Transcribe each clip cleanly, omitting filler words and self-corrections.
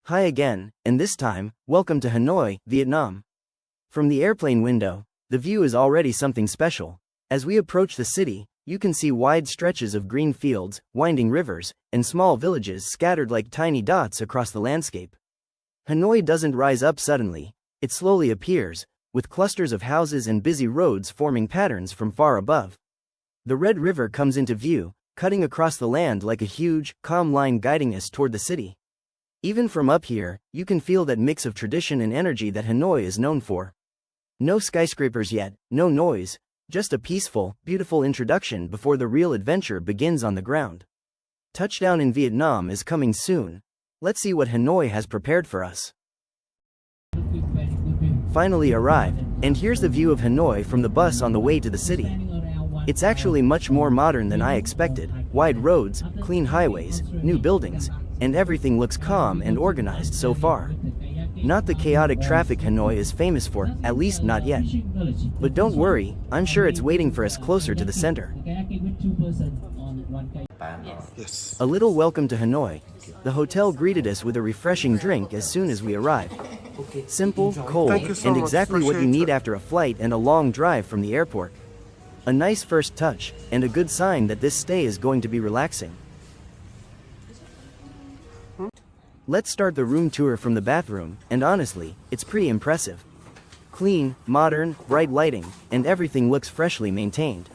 Hi again, and this time, welcome to Hanoi, Vietnam. From the airplane window, the view is already something special. As we approach the city, you can see wide stretches of green fields, winding rivers, and small villages scattered like tiny dots across the landscape. Hanoi doesn't rise up suddenly, it slowly appears, with clusters of houses and busy roads forming patterns from far above. The Red River comes into view, cutting across the land like a huge, calm line guiding us toward the city. Even from up here, you can feel that mix of tradition and energy that Hanoi is known for. No skyscrapers yet, no noise, just a peaceful, beautiful introduction before the real adventure begins on the ground. Touchdown in Vietnam is coming soon. Let's see what Hanoi has prepared for us. Finally arrived, and here's the view of Hanoi from the bus on the way to the city. It's actually much more modern than I expected. Wide roads, clean highways, new buildings, and everything looks calm and organized so far. Not the chaotic traffic Hanoi is famous for, at least not yet. But don't worry, I'm sure it's waiting for us closer to the center. Yes. A little welcome to Hanoi. The hotel greeted us with a refreshing drink as soon as we arrived. Simple, cold, Thank you so and much. exactly what you Appreciate need it. after a flight and a long drive from the airport. A nice first touch, and a good sign that this stay is going to be relaxing. Let's start the room tour from the bathroom, and honestly, it's pretty impressive. Clean, modern, bright lighting, and everything looks freshly maintained.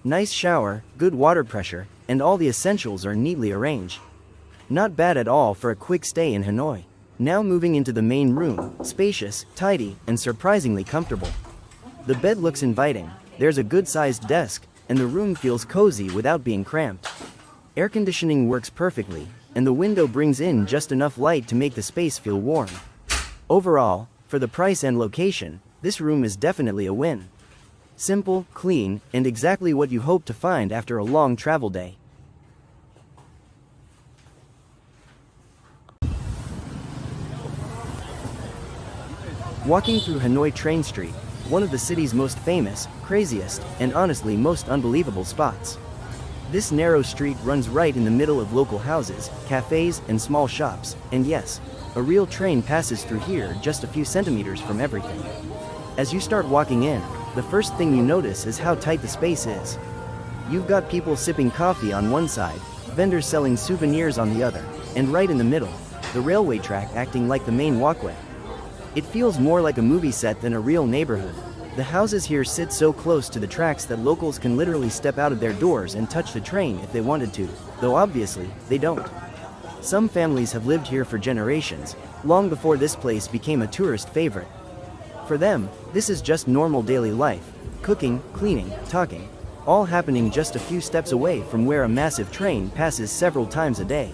Nice shower, good water pressure, and all the essentials are neatly arranged. Not bad at all for a quick stay in Hanoi. Now moving into the main room, spacious, tidy, and surprisingly comfortable. The bed looks inviting, there's a good-sized desk, and the room feels cozy without being cramped. Air conditioning works perfectly, and the window brings in just enough light to make the space feel warm. Overall, for the price and location, this room is definitely a win. Simple, clean, and exactly what you hope to find after a long travel day. Walking through Hanoi Train Street, one of the city's most famous, craziest, and honestly most unbelievable spots. This narrow street runs right in the middle of local houses, cafes, and small shops, and yes, a real train passes through here just a few centimeters from everything. As you start walking in, the first thing you notice is how tight the space is. You've got people sipping coffee on one side, vendors selling souvenirs on the other, and right in the middle, the railway track acting like the main walkway. It feels more like a movie set than a real neighborhood. The houses here sit so close to the tracks that locals can literally step out of their doors and touch the train if they wanted to, though obviously, they don't. Some families have lived here for generations, long before this place became a tourist favorite. For them, this is just normal daily life, cooking, cleaning, talking, all happening just a few steps away from where a massive train passes several times a day.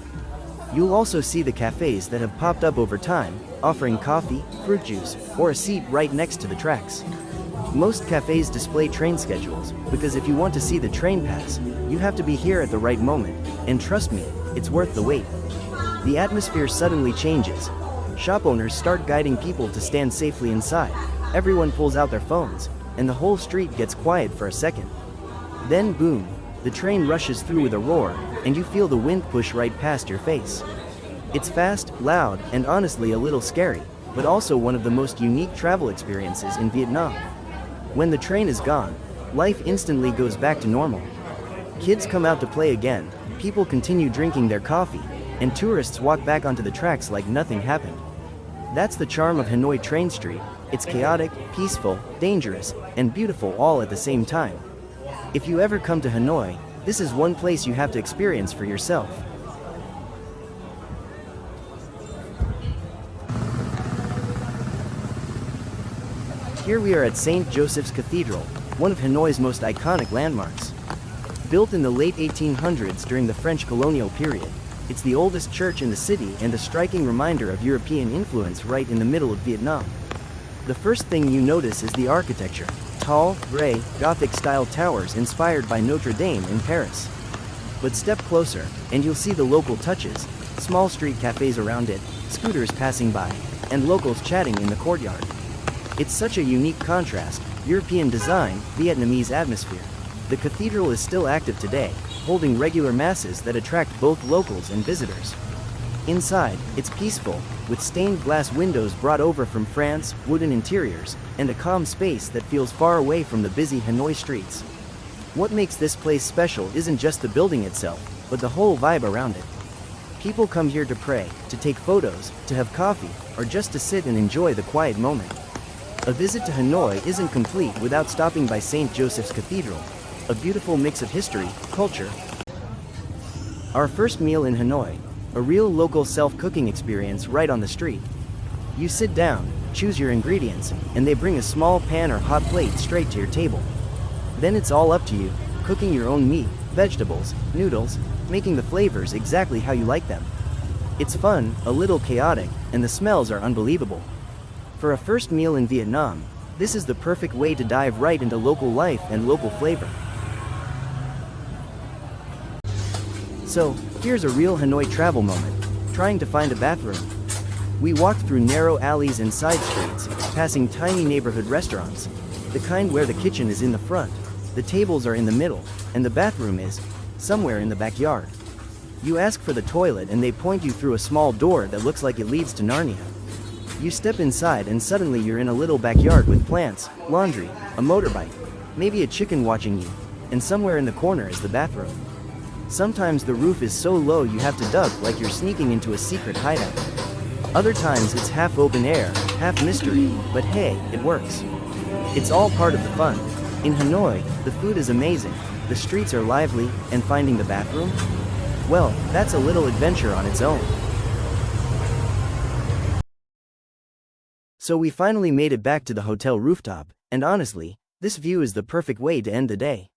You'll also see the cafes that have popped up over time, offering coffee, fruit juice, or a seat right next to the tracks. Most cafes display train schedules, because if you want to see the train pass, you have to be here at the right moment, and trust me, it's worth the wait. The atmosphere suddenly changes. Shop owners start guiding people to stand safely inside, everyone pulls out their phones, and the whole street gets quiet for a second. Then boom, the train rushes through with a roar, and you feel the wind push right past your face. It's fast, loud, and honestly a little scary, but also one of the most unique travel experiences in Vietnam. When the train is gone, life instantly goes back to normal. Kids come out to play again, people continue drinking their coffee, and tourists walk back onto the tracks like nothing happened. That's the charm of Hanoi Train Street. It's chaotic, peaceful, dangerous, and beautiful all at the same time. If you ever come to Hanoi, this is one place you have to experience for yourself. Here we are at St. Joseph's Cathedral, one of Hanoi's most iconic landmarks. Built in the late 1800s during the French colonial period, it's the oldest church in the city and a striking reminder of European influence right in the middle of Vietnam. The first thing you notice is the architecture, tall, gray, Gothic-style towers inspired by Notre Dame in Paris. But step closer, and you'll see the local touches, small street cafes around it, scooters passing by, and locals chatting in the courtyard. It's such a unique contrast, European design, Vietnamese atmosphere. The cathedral is still active today, holding regular masses that attract both locals and visitors. Inside, it's peaceful, with stained glass windows brought over from France, wooden interiors, and a calm space that feels far away from the busy Hanoi streets. What makes this place special isn't just the building itself, but the whole vibe around it. People come here to pray, to take photos, to have coffee, or just to sit and enjoy the quiet moment. A visit to Hanoi isn't complete without stopping by St. Joseph's Cathedral, a beautiful mix of history, culture. Our first meal in Hanoi, a real local self-cooking experience right on the street. You sit down, choose your ingredients, and they bring a small pan or hot plate straight to your table. Then it's all up to you, cooking your own meat, vegetables, noodles, making the flavors exactly how you like them. It's fun, a little chaotic, and the smells are unbelievable. For a first meal in Vietnam, this is the perfect way to dive right into local life and local flavor. So, here's a real Hanoi travel moment, trying to find a bathroom. We walked through narrow alleys and side streets, passing tiny neighborhood restaurants, the kind where the kitchen is in the front, the tables are in the middle, and the bathroom is somewhere in the backyard. You ask for the toilet and they point you through a small door that looks like it leads to Narnia. You step inside and suddenly you're in a little backyard with plants, laundry, a motorbike, maybe a chicken watching you, and somewhere in the corner is the bathroom. Sometimes the roof is so low you have to duck like you're sneaking into a secret hideout. Other times it's half open air, half mystery, but hey, it works. It's all part of the fun. In Hanoi, the food is amazing, the streets are lively, and finding the bathroom? Well, that's a little adventure on its own. So we finally made it back to the hotel rooftop, and honestly, this view is the perfect way to end the day.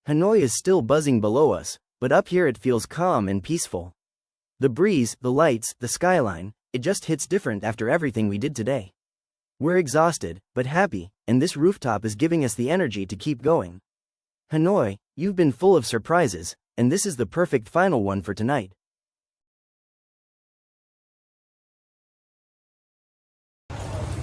Hanoi is still buzzing below us, but up here it feels calm and peaceful. The breeze, the lights, the skyline, it just hits different after everything we did today. We're exhausted, but happy, and this rooftop is giving us the energy to keep going. Hanoi, you've been full of surprises, and this is the perfect final one for tonight.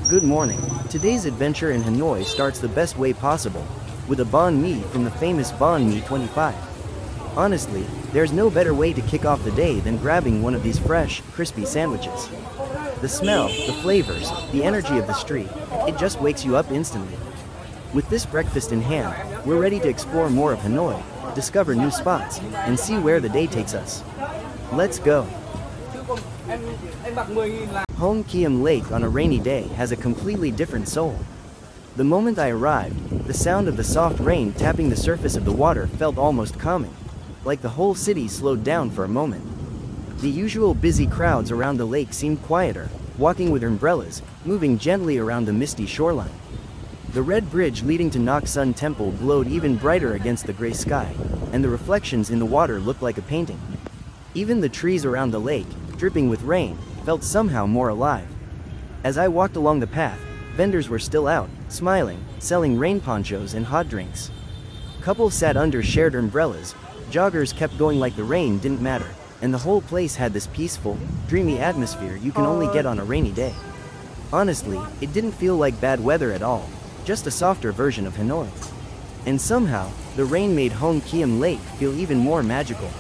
Good morning. Today's adventure in Hanoi starts the best way possible, with a banh mi from the famous Banh Mi 25. Honestly, there's no better way to kick off the day than grabbing one of these fresh, crispy sandwiches. The smell, the flavors, the energy of the street, it just wakes you up instantly. With this breakfast in hand, we're ready to explore more of Hanoi, discover new spots, and see where the day takes us. Let's go! Hong Kiem Lake on a rainy day has a completely different soul. The moment I arrived, the sound of the soft rain tapping the surface of the water felt almost calming, like the whole city slowed down for a moment. The usual busy crowds around the lake seemed quieter, walking with umbrellas, moving gently around the misty shoreline. The red bridge leading to Nok Sun Temple glowed even brighter against the gray sky, and the reflections in the water looked like a painting. Even the trees around the lake, dripping with rain, felt somehow more alive. As I walked along the path, vendors were still out, smiling, selling rain ponchos and hot drinks. Couples sat under shared umbrellas, joggers kept going like the rain didn't matter, and the whole place had this peaceful, dreamy atmosphere you can only get on a rainy day. Honestly, it didn't feel like bad weather at all, just a softer version of Hanoi. And somehow, the rain made Hong Kiem Lake feel even more magical.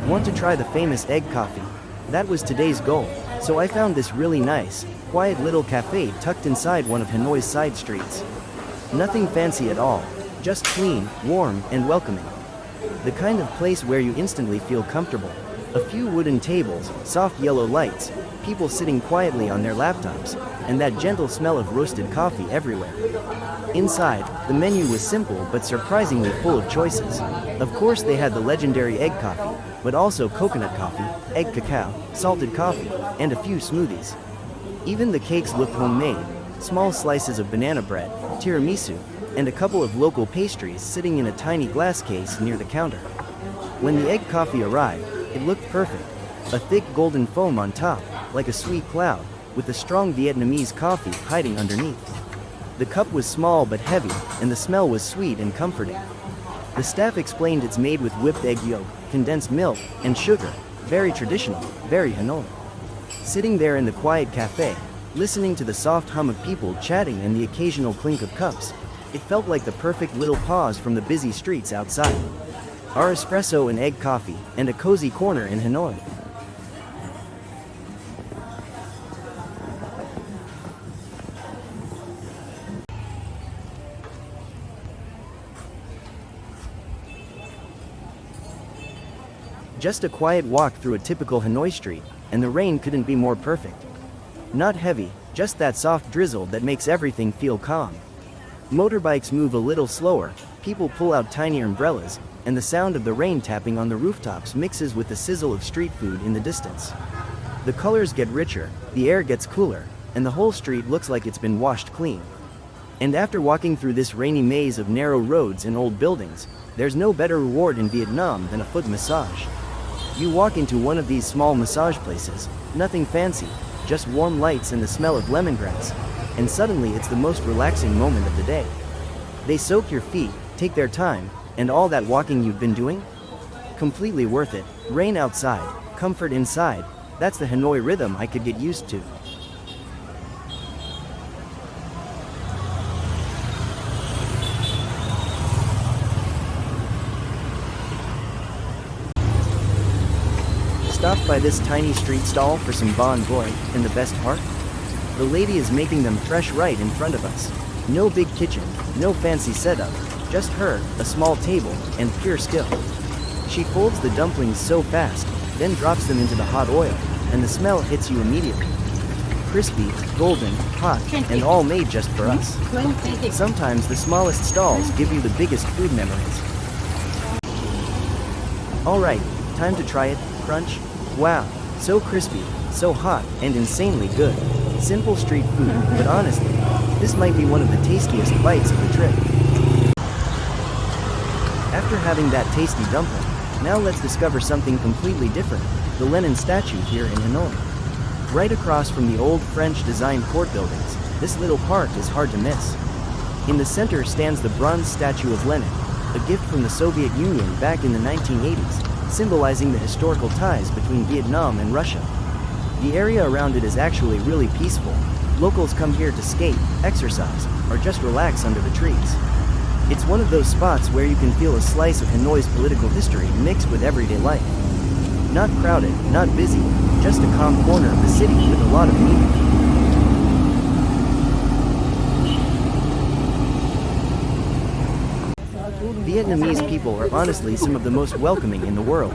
Want to try the famous egg coffee? That was today's goal, so I found this really nice, quiet little cafe tucked inside one of Hanoi's side streets. Nothing fancy at all, just clean, warm, and welcoming. The kind of place where you instantly feel comfortable. A few wooden tables, soft yellow lights, people sitting quietly on their laptops, and that gentle smell of roasted coffee everywhere. Inside, the menu was simple but surprisingly full of choices. Of course they had the legendary egg coffee, but also coconut coffee, egg cacao, salted coffee, and a few smoothies. Even the cakes looked homemade, small slices of banana bread, tiramisu, and a couple of local pastries sitting in a tiny glass case near the counter. When the egg coffee arrived, it looked perfect. A thick golden foam on top, like a sweet cloud, with a strong Vietnamese coffee hiding underneath. The cup was small but heavy, and the smell was sweet and comforting. The staff explained it's made with whipped egg yolk, condensed milk, and sugar, very traditional, very Hanoi. Sitting there in the quiet cafe, listening to the soft hum of people chatting and the occasional clink of cups, it felt like the perfect little pause from the busy streets outside. our espresso and egg coffee, and a cozy corner in Hanoi. Just a quiet walk through a typical Hanoi street, and the rain couldn't be more perfect. Not heavy, just that soft drizzle that makes everything feel calm. Motorbikes move a little slower, people pull out tinier umbrellas, and the sound of the rain tapping on the rooftops mixes with the sizzle of street food in the distance. The colors get richer, the air gets cooler, and the whole street looks like it's been washed clean. And after walking through this rainy maze of narrow roads and old buildings, there's no better reward in Vietnam than a foot massage. You walk into one of these small massage places, nothing fancy, just warm lights and the smell of lemongrass, and suddenly it's the most relaxing moment of the day. They soak your feet, take their time, and all that walking you've been doing? Completely worth it. Rain outside, comfort inside, that's the Hanoi rhythm I could get used to. Stopped by this tiny street stall for some bon voy, and the best part? The lady is making them fresh right in front of us. No big kitchen, no fancy setup, just her, a small table, and pure skill. She folds the dumplings so fast, then drops them into the hot oil, and the smell hits you immediately. Crispy, golden, hot, and all made just for us. Sometimes the smallest stalls give you the biggest food memories. Alright, time to try it. Crunch. Wow, so crispy, so hot, and insanely good. Simple street food, but honestly, this might be one of the tastiest bites of the trip. After having that tasty dumpling, now let's discover something completely different, the Lenin statue here in Hanoi. Right across from the old French-designed court buildings, this little park is hard to miss. In the center stands the bronze statue of Lenin, a gift from the Soviet Union back in the 1980s, symbolizing the historical ties between Vietnam and Russia. The area around it is actually really peaceful. Locals come here to skate, exercise, or just relax under the trees. It's one of those spots where you can feel a slice of Hanoi's political history mixed with everyday life. Not crowded, not busy, just a calm corner of the city with a lot of meaning. Vietnamese people are honestly some of the most welcoming in the world.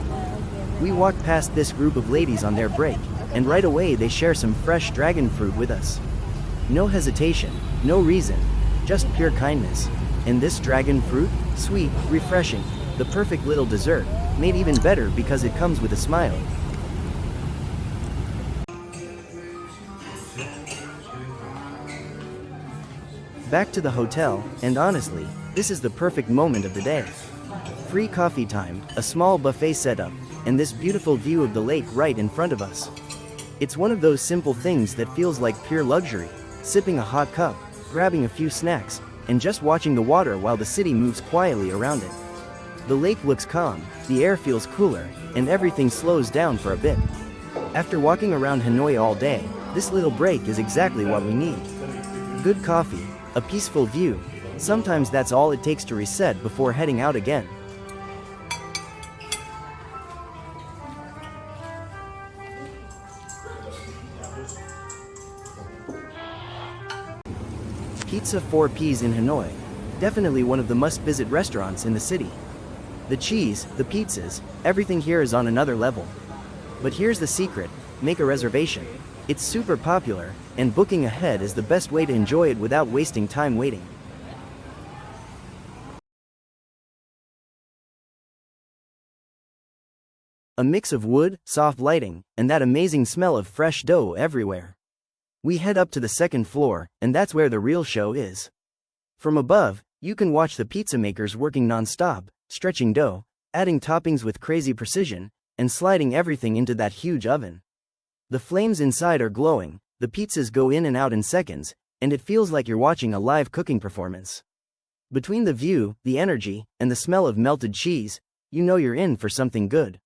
We walked past this group of ladies on their break, and right away they share some fresh dragon fruit with us. No hesitation, no reason, just pure kindness. And this dragon fruit? Sweet, refreshing, the perfect little dessert, made even better because it comes with a smile. Back to the hotel, and honestly, this is the perfect moment of the day. Free coffee time, a small buffet setup, and this beautiful view of the lake right in front of us. It's one of those simple things that feels like pure luxury, sipping a hot cup, grabbing a few snacks, and just watching the water while the city moves quietly around it. The lake looks calm, the air feels cooler, and everything slows down for a bit. After walking around Hanoi all day, this little break is exactly what we need. Good coffee, a peaceful view, sometimes that's all it takes to reset before heading out again. Pizza 4Ps in Hanoi, definitely one of the must-visit restaurants in the city. The cheese, the pizzas, everything here is on another level. But here's the secret, make a reservation. It's super popular, and booking ahead is the best way to enjoy it without wasting time waiting. A mix of wood, soft lighting, and that amazing smell of fresh dough everywhere. We head up to the second floor, and that's where the real show is. From above, you can watch the pizza makers working non-stop, stretching dough, adding toppings with crazy precision, and sliding everything into that huge oven. The flames inside are glowing, the pizzas go in and out in seconds, and it feels like you're watching a live cooking performance. Between the view, the energy, and the smell of melted cheese, you know you're in for something good.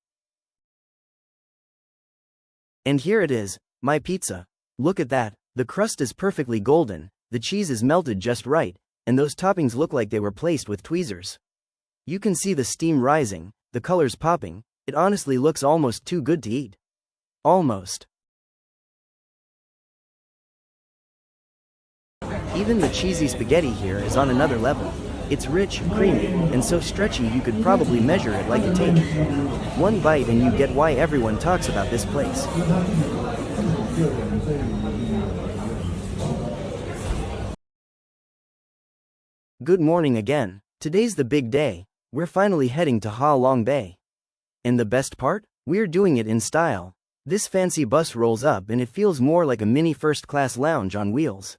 And here it is, my pizza. Look at that, the crust is perfectly golden, the cheese is melted just right, and those toppings look like they were placed with tweezers. You can see the steam rising, the colors popping, it honestly looks almost too good to eat. Almost. Even the cheesy spaghetti here is on another level. It's rich, creamy, and so stretchy you could probably measure it like a tape. One bite and you get why everyone talks about this place. Good morning again. Today's the big day. We're finally heading to Ha Long Bay. And the best part? We're doing it in style. This fancy bus rolls up and it feels more like a mini first-class lounge on wheels.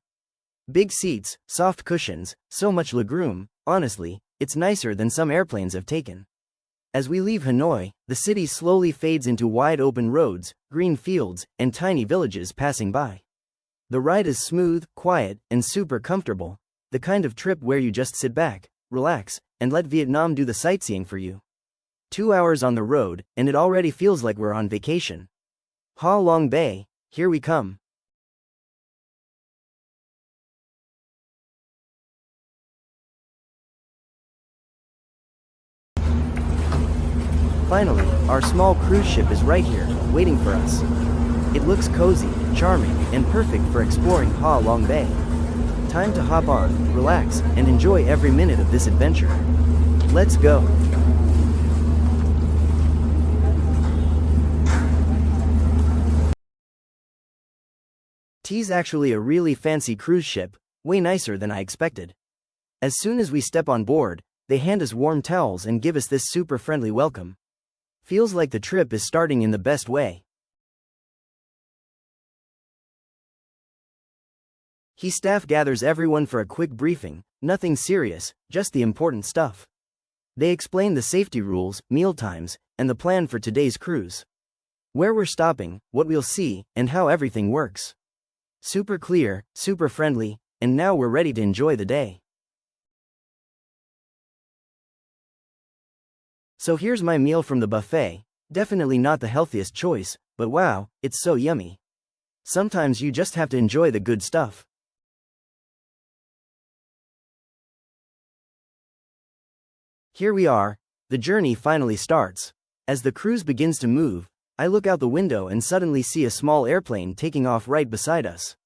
Big seats, soft cushions, so much legroom. Honestly, it's nicer than some airplanes have taken. As we leave Hanoi, the city slowly fades into wide open roads, green fields, and tiny villages passing by. The ride is smooth, quiet, and super comfortable. The kind of trip where you just sit back, relax, and let Vietnam do the sightseeing for you. 2 hours on the road, and it already feels like we're on vacation. Ha Long Bay, here we come. Finally, our small cruise ship is right here, waiting for us. It looks cozy, charming, and perfect for exploring Ha Long Bay. Time to hop on, relax, and enjoy every minute of this adventure. Let's go. T's actually a really fancy cruise ship, way nicer than I expected. As soon as we step on board, they hand us warm towels and give us this super friendly welcome. Feels like the trip is starting in the best way. He staff gathers everyone for a quick briefing, nothing serious, just the important stuff. They explain the safety rules, meal times, and the plan for today's cruise. Where we're stopping, what we'll see, and how everything works. Super clear, super friendly, and now we're ready to enjoy the day. So here's my meal from the buffet. Definitely not the healthiest choice, but wow, it's so yummy. Sometimes you just have to enjoy the good stuff. Here we are, the journey finally starts. As the cruise begins to move, I look out the window and suddenly see a small airplane taking off right beside us.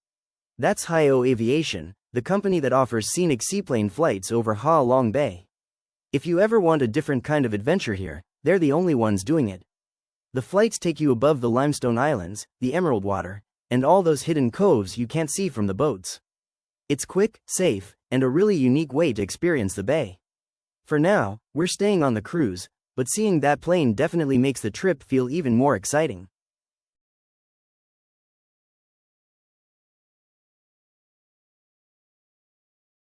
That's Hanoi Aviation, the company that offers scenic seaplane flights over Ha Long Bay. If you ever want a different kind of adventure here, they're the only ones doing it. The flights take you above the limestone islands, the emerald water, and all those hidden coves you can't see from the boats. It's quick, safe, and a really unique way to experience the bay. For now, we're staying on the cruise, but seeing that plane definitely makes the trip feel even more exciting.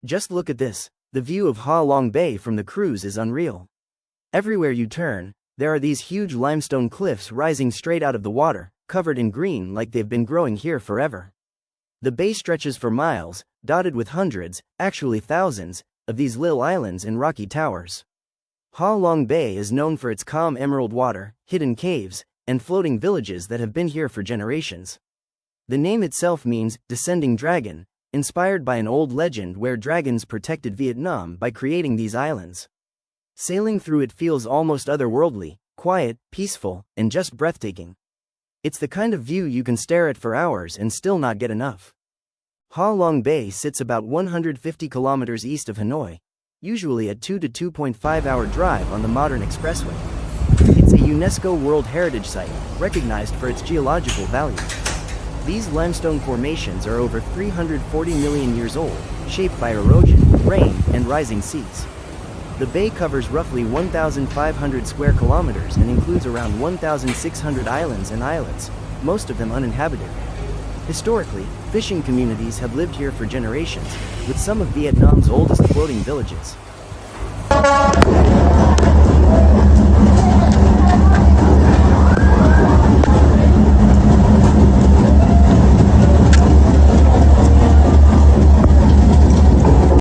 Just look at this. The view of Ha Long Bay from the cruise is unreal. Everywhere you turn, there are these huge limestone cliffs rising straight out of the water, covered in green like they've been growing here forever. The bay stretches for miles, dotted with hundreds, actually thousands, of these little islands and rocky towers. Ha Long Bay is known for its calm emerald water, hidden caves, and floating villages that have been here for generations. The name itself means descending dragon, inspired by an old legend where dragons protected Vietnam by creating these islands. Sailing through it feels almost otherworldly, quiet, peaceful, and just breathtaking. It's the kind of view you can stare at for hours and still not get enough. Ha Long Bay sits about 150 kilometers east of Hanoi, usually a 2 to 2.5 hour drive on the modern expressway. It's a UNESCO World Heritage Site, recognized for its geological value. These limestone formations are over 340 million years old, shaped by erosion, rain, and rising seas. The bay covers roughly 1,500 square kilometers and includes around 1,600 islands and islets, most of them uninhabited. Historically, fishing communities have lived here for generations, with some of Vietnam's oldest floating villages.